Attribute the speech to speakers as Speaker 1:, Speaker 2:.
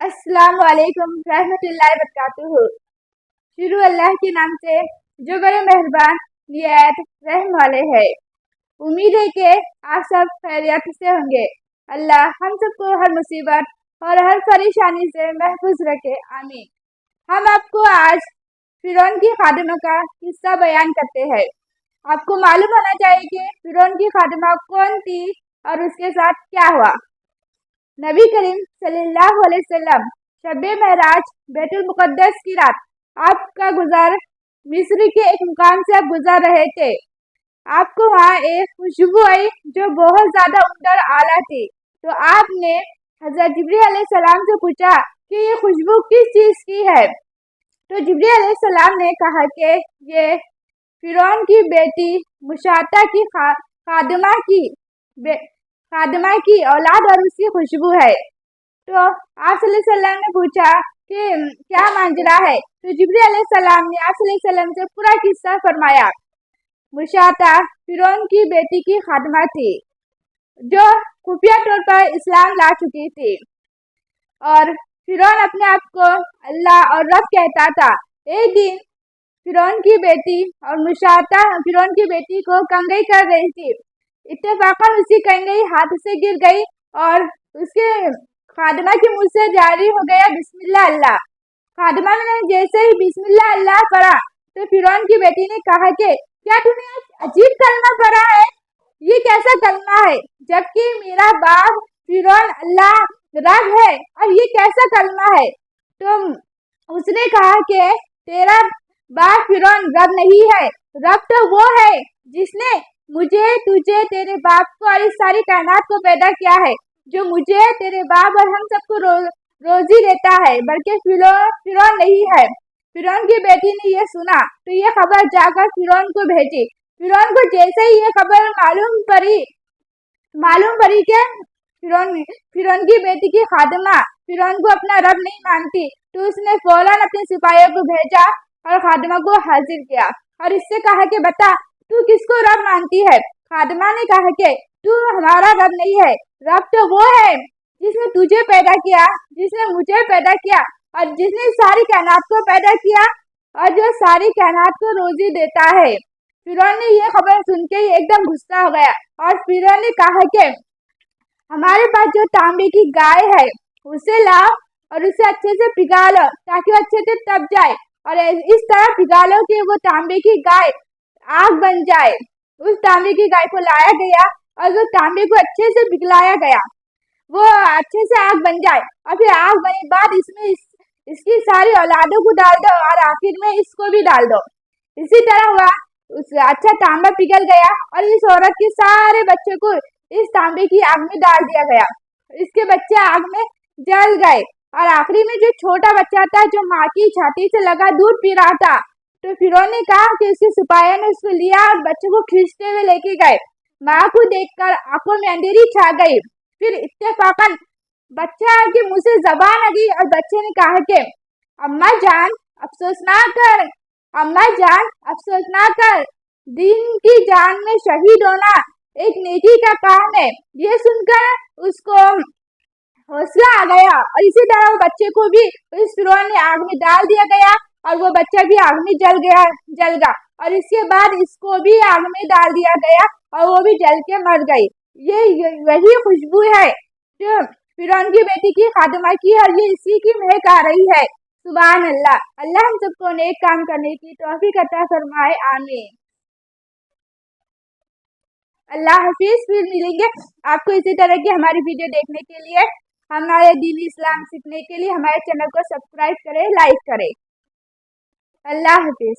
Speaker 1: अस्सलाम वालेकुम रहमतुल्लाहि वबरकातुहू। शुरू अल्लाह के नाम से जो बड़े मेहरबान निहायत रहम वाले है। उम्मीद है कि आप सब खैरियत से होंगे। अल्लाह हम सबको हर मुसीबत और हर परेशानी से महफूज रखे, आमीन। हम आपको आज फिरौन की खादिमा का किस्सा बयान करते हैं। आपको मालूम होना चाहिए कि फिरौन की खादिमा कौन थी और उसके साथ क्या हुआ। नबी करीम सल्लल्लाहु अलैहि वसल्लम शब-ए महराज बैतुल मुक़द्दस की रात आपका गुजार मिस्र के एक मुकाम से आप गुजर रहे थे। आपको वहाँ एक खुशबू आई जो बहुत ज़्यादा उम्दा और आला थी। तो आपने हज़रत जिब्रील अलैहिस्सलाम से पूछा कि ये खुशबू किस चीज़ की है। तो जिब्रील अलैहिस्सलाम ने कहा कि ये फिरौन की बेटी मुशाता की खादिमा की औलाद और उसकी खुशबू है। तो आप सल्लल्लाहु अलैहि वसल्लम ने पूछा कि क्या मांजरा है। तो जिब्रील अलैहिस्सलाम ने आप सल्लल्लाहु अलैहि वसल्लम से पूरा किस्सा फरमाया। मुशाता फिरौन की बेटी की खादिमा थी जो खुफिया तौर पर इस्लाम ला चुकी थी और फिरौन अपने आप को अल्लाह और रब कहता था। एक दिन फिरौन की बेटी और मुशाता फिरौन की बेटी को कंघी कर रही थी। इत्तेफाकन उसकी कंघी हाथ से गिर गई और उसके खादिमा के मुंह से जारी हो गया बिस्मिल्लाह अल्लाह। खादिमा ने जैसे ही बिस्मिल्लाह अल्लाह पढ़ा तो फिरौन की बेटी ने कहा कि क्या तूने अजीब कलमा पढ़ा है, ये कैसा कलमा है, जबकि मेरा बाप फिरौन अल्लाह रब है और ये कैसा कलमा है। तो उसने कहा कि तेरा बाप फिरौन रब नहीं है, रब तो वो है जिसने मुझे, तुझे, तेरे बाप को और इस सारी कायनात को पैदा किया है, जो मुझे, तेरे बाप और हम सबको रोजी देता है, बल्कि फिरौन नहीं है। फिरौन की बेटी ने ये सुना तो ये खबर जाकर फिरौन को भेजी। फिरौन को जैसे ही ये खबर मालूम पड़ी कि फिरौन की बेटी की खादिमा फिरौन को अपना रब नहीं मानती, तो उसने फौरन अपने सिपाहियों को भेजा और खादिमा को हाजिर किया और इससे कहा कि बता तू किसको रब मानती है। खादिमा ने कहा कि तू हमारा रब नहीं है, रब तो वो है जिसने तुझे पैदा किया, जिसने मुझे पैदा किया और जिसने सारी कायनात को पैदा किया और जो सारी कायनात को रोजी देता है। फिरौन ने ये खबर सुन के एकदम गुस्सा हो गया और फिरौन ने कहा कि हमारे पास जो तांबे की गाय है उसे लाओ और उसे अच्छे से पिघा लो ताकि वो अच्छे से तप जाए और इस तरह पिघा लो कि वो तांबे की गाय आग बन जाए। उस तांबे की गाय को लाया गया और वो तांबे को अच्छे से पिघलाया गया, वो अच्छे से आग बन जाए और फिर आग बनने के बाद इसमें इसकी सारी औलादों को डाल दो और आखिर में इसको भी डाल दो। इसी तरह हुआ, उस अच्छा तांबा पिघल गया और इस औरत के सारे बच्चे को इस तांबे की आग में डाल दिया गया। इसके बच्चे आग में जल गए और आखिरी में जो छोटा बच्चा था जो माँ की छाती से लगा दूध पी रहा था, तो फिरौन ने कहा कि उसके सिपाहियों ने उसको लिया और बच्चे को खींचते हुए लेके गए। माँ को देखकर आंखों में अंधेरी छा गई। फिर इत्तेफाकन बच्चा के मुंह से जबान आ गई और बच्चे ने कहा कि अम्मा जान अफसोस ना कर, अम्मा जान अफसोस ना कर, दीन की जान में शहीद होना एक नेकी का काम है। ये सुनकर उसको हौसला आ गया और इसी तरह वो बच्चे को भी इस फिरौन ने आग में डाल दिया गया और वो बच्चा भी आग में जल गया और इसके बाद इसको भी आग में डाल दिया गया और वो भी जल के मर गई। ये वही खुशबू है जो फिरौन की बेटी की खादिमा की और ये इसी की महक आ रही है। सुभान अल्लाह। अल्लाह हम सबको नेक काम करने की तौफीक अता फरमाए, आमीन। अल्लाह हाफिज। फिर मिलेंगे आपको इसी तरह की हमारी वीडियो देखने के लिए। हमारे दीन इस्लाम सीखने के लिए हमारे चैनल को सब्सक्राइब करें, लाइक करें। अल्लाह हाफिज।